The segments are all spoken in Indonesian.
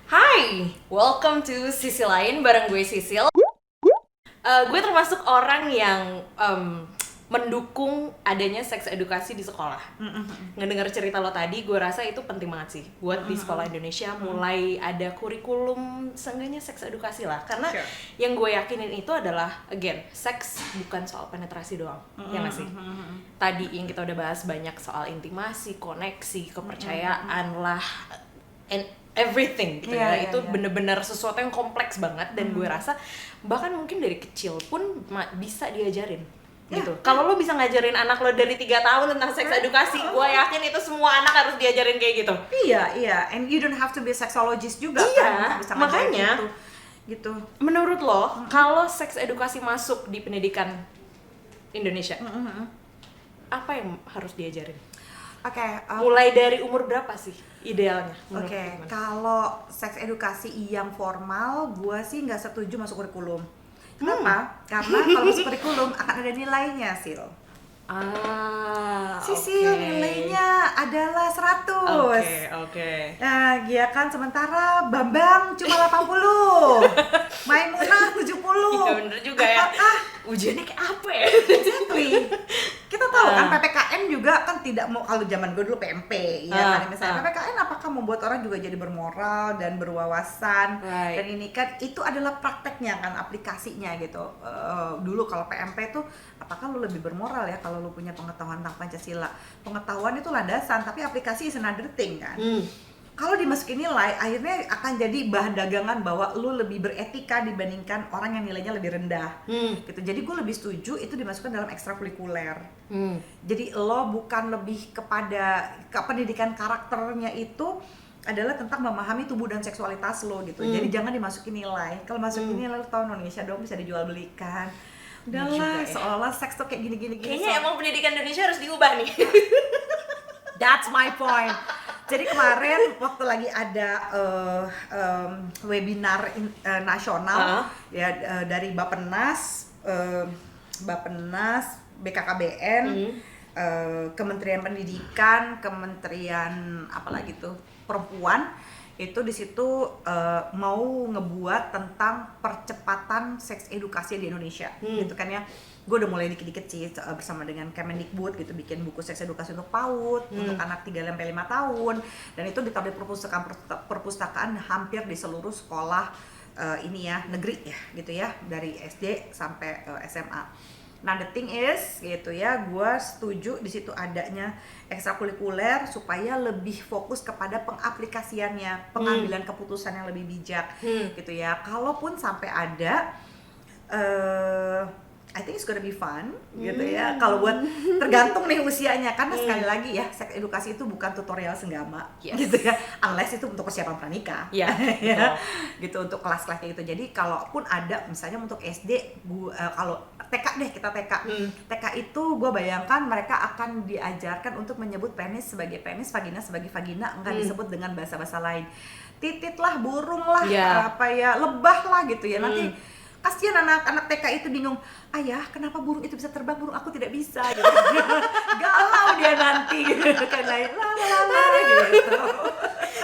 Hai, welcome to Sisi Lain bareng gue Sisil. Gue termasuk orang yang mendukung adanya seks edukasi di sekolah. Ngedengar cerita lo tadi, gue rasa itu penting banget sih buat di sekolah Indonesia mulai ada kurikulum seenggaknya seks edukasi lah. Karena yang gue yakinin itu adalah, again, seks bukan soal penetrasi doang, ya nggak sih? Tadi yang kita udah bahas banyak soal intimasi, koneksi, kepercayaan lah, and everything gitu itu bener-bener sesuatu yang kompleks banget dan gue rasa bahkan mungkin dari kecil pun bisa diajarin gitu. Kalau lo bisa ngajarin anak lo dari 3 tahun tentang seks edukasi, gue yakin itu semua anak harus diajarin kayak gitu. Iya, and you don't have to be a sexologist juga kan. Bisa makanya gitu. Menurut lo, kalau seks edukasi masuk di pendidikan Indonesia, apa yang harus diajarin? Mulai dari umur berapa sih idealnya? Kalau seks edukasi yang formal, gue sih nggak setuju masuk kurikulum. Kenapa? Karena kalau masuk kurikulum akan ada nilainya, Sil. Sisil, nilainya adalah 100. Nah, ya kan, sementara Bambang cuma 80. Maimunah 70. Iya bener juga ya. Ujiannya kayak apa ya? Exactly. Kita tahu kan PPKN juga kan tidak mau, kalau zaman gue dulu PMP ya kan, misalnya PPKN apakah membuat orang juga jadi bermoral dan berwawasan, dan ini kan itu adalah prakteknya kan, aplikasinya gitu. Dulu kalau PMP tuh apakah lu lebih bermoral ya kalau lu punya pengetahuan tentang Pancasila. Pengetahuan itu landasan, tapi aplikasi is another thing kan. Kalau dimasukin nilai, akhirnya akan jadi bahan dagangan bahwa lu lebih beretika dibandingkan orang yang nilainya lebih rendah. Gitu. Jadi gue lebih setuju itu dimasukkan dalam ekstrakurikuler. Jadi lo bukan lebih kepada pendidikan karakternya, itu adalah tentang memahami tubuh dan seksualitas lo gitu. Jadi jangan dimasukin nilai. Kalau masukin nilai, lo tau Indonesia dong bisa dijual belikan. Udahlah, seolah-olah seks tuh kayak gini-gini. Kayaknya emang pendidikan Indonesia harus diubah nih. That's my point. Jadi kemarin waktu lagi ada webinar nasional dari Bappenas, BKKBN, Kementerian Pendidikan, Kementerian apalagi tuh Perempuan, itu di situ mau ngebuat tentang percepatan seks edukasi di Indonesia, gitu kan ya. Gue udah mulai dikit-dikit sih bersama dengan Kemendikbud gitu, bikin buku seks edukasi untuk PAUD, untuk anak 3-5 tahun, dan itu ditaruh di perpustakaan hampir di seluruh sekolah ini ya, negeri ya gitu ya, dari SD sampai SMA. Nah, the thing is gitu ya, gue setuju di situ adanya ekstrakurikuler supaya lebih fokus kepada pengaplikasiannya, pengambilan keputusan yang lebih bijak gitu ya. Kalaupun sampai ada I think it's gonna be fun gitu ya. Kalau buat tergantung nih usianya, karena sekali lagi ya, seks edukasi itu bukan tutorial senggama gitu ya, unless itu untuk persiapan pranikah ya, gitu, untuk kelas-kelas kayak gitu. Jadi kalaupun ada misalnya untuk SD, kalau TK deh, kita TK itu gue bayangkan mereka akan diajarkan untuk menyebut penis sebagai penis, vagina sebagai vagina, enggak disebut dengan bahasa-bahasa lain, titit lah, burung lah, apa ya, lebah lah gitu ya. Nanti kasihan anak-anak TK itu bingung, ayah kenapa burung itu bisa terbang, burung aku tidak bisa gitu. Galau dia nanti gitu kan, gitu.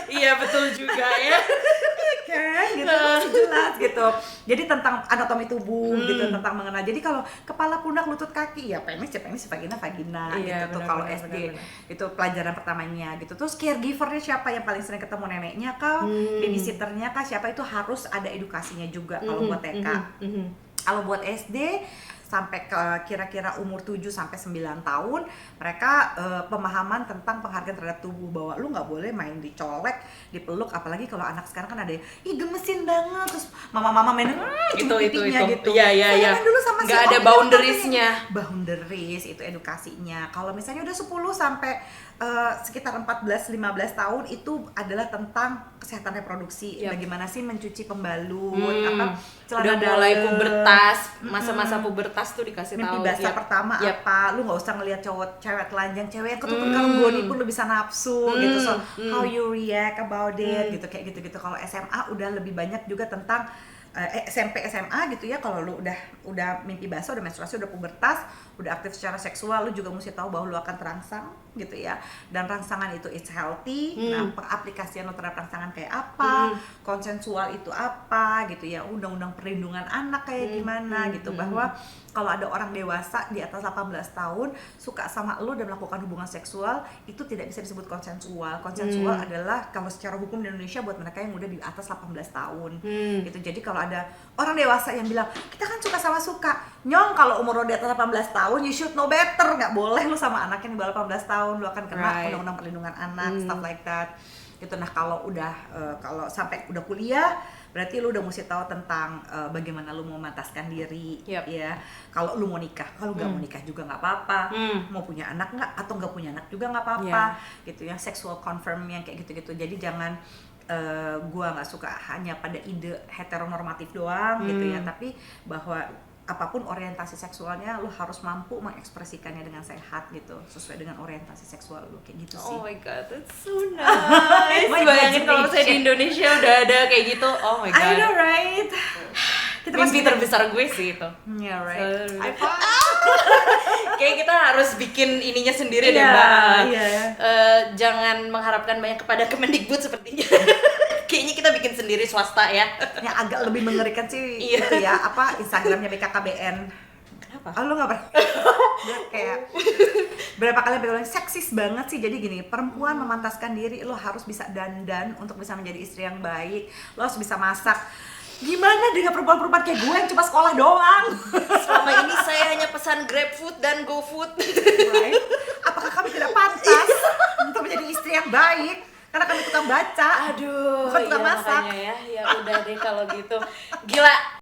Iya betul juga ya. Kan gitu, masih jelas gitu. Jadi tentang anatomi tubuh gitu, tentang mengenal. Jadi kalau kepala, pundak, lutut, kaki ya penis, vagina gitu tuh kalau SD. Itu pelajaran pertamanya gitu. Terus caregivernya siapa yang paling sering ketemu, neneknya kah, babysitternya kah, siapa, itu harus ada edukasinya juga kalau buat TK. Kalau buat SD sampai ke kira-kira umur 7 sampai 9 tahun, mereka pemahaman tentang penghargaan terhadap tubuh, bahwa lu nggak boleh main dicolek, dipeluk, apalagi kalau anak sekarang kan ada ih gemesin banget, terus mama main itu. Iya. Dulu sama nggak ada boundariesnya. Boundaries itu edukasinya. Kalau misalnya udah 10 sampai sekitar 14-15 tahun, itu adalah tentang kesehatan reproduksi, bagaimana sih mencuci pembalut, celana udah mulai pubertas, masa-masa pubertas tuh dikasih tahu. Mimpi basah pertama apa, lu nggak usah ngelihat cewek telanjang, cewek yang ketutup kalung pun lu bisa nafsu gitu. So how you react about it gitu, kayak gitu. Kalau SMA udah lebih banyak juga tentang SMP SMA gitu ya, kalau lu udah mimpi basah, udah menstruasi, udah pubertas, udah aktif secara seksual, lu juga mesti tahu bahwa lu akan terangsang gitu ya, dan rangsangan itu it's healthy. Nah, pengaplikasian lu terhadap rangsangan kayak apa, konsensual itu apa gitu ya, undang-undang perlindungan anak kayak gimana gitu, bahwa kalau ada orang dewasa di atas 18 tahun suka sama lu dan melakukan hubungan seksual, itu tidak bisa disebut konsensual. Konsensual adalah kalau secara hukum di Indonesia buat mereka yang udah di atas 18 tahun gitu. Jadi kalau ada orang dewasa yang bilang kita kan suka sama suka, nyong, kalau umur lo di atas 18 tahun you should know better, nggak boleh lu sama anak yang di bawah 18 tahun, lu akan kena undang-undang perlindungan anak, stuff like that gitu. Nah kalau kalau sampai udah kuliah, berarti lu udah mesti tahu tentang bagaimana lu mau memantaskan diri, ya. Kalau lu mau nikah, kalau nggak mau nikah juga nggak apa-apa, mau punya anak nggak atau nggak punya anak juga nggak apa-apa, gitu ya. Sexual confirm yang kayak gitu-gitu. Jadi jangan gua nggak suka hanya pada ide heteronormatif doang, gitu ya. Tapi bahwa apapun orientasi seksualnya, lu harus mampu mengekspresikannya dengan sehat gitu, sesuai dengan orientasi seksual lu, kayak gitu sih. Oh my god, that's so nice. Bayangin kalau saya di Indonesia udah ada kayak gitu. Oh my god. I know, right? Kita mimpi terbesar gue sih itu. Yeah, right. Kayak kita harus bikin ininya sendiri deh, Mbak. Jangan mengharapkan banyak kepada Kemendikbud sepertinya. Kayaknya kita bikin sendiri swasta ya. Yang agak lebih mengerikan sih itu ya, apa, Instagramnya BKKBN. Kenapa? Oh, lu nggak pernah? Dia kayak berapa kali bilang seksis banget sih. Jadi gini, perempuan memantaskan diri, lo harus bisa dandan untuk bisa menjadi istri yang baik, lo harus bisa masak. Gimana dengan perempuan-perempuan kayak gue yang cuma sekolah doang? Selama ini saya hanya pesan GrabFood dan GoFood. Right? Apakah kami tidak pantas untuk menjadi istri yang baik? Karena kami tukang baca. Aduh, bukan tukang iya masak. Makanya ya udah deh kalau gitu. Gila,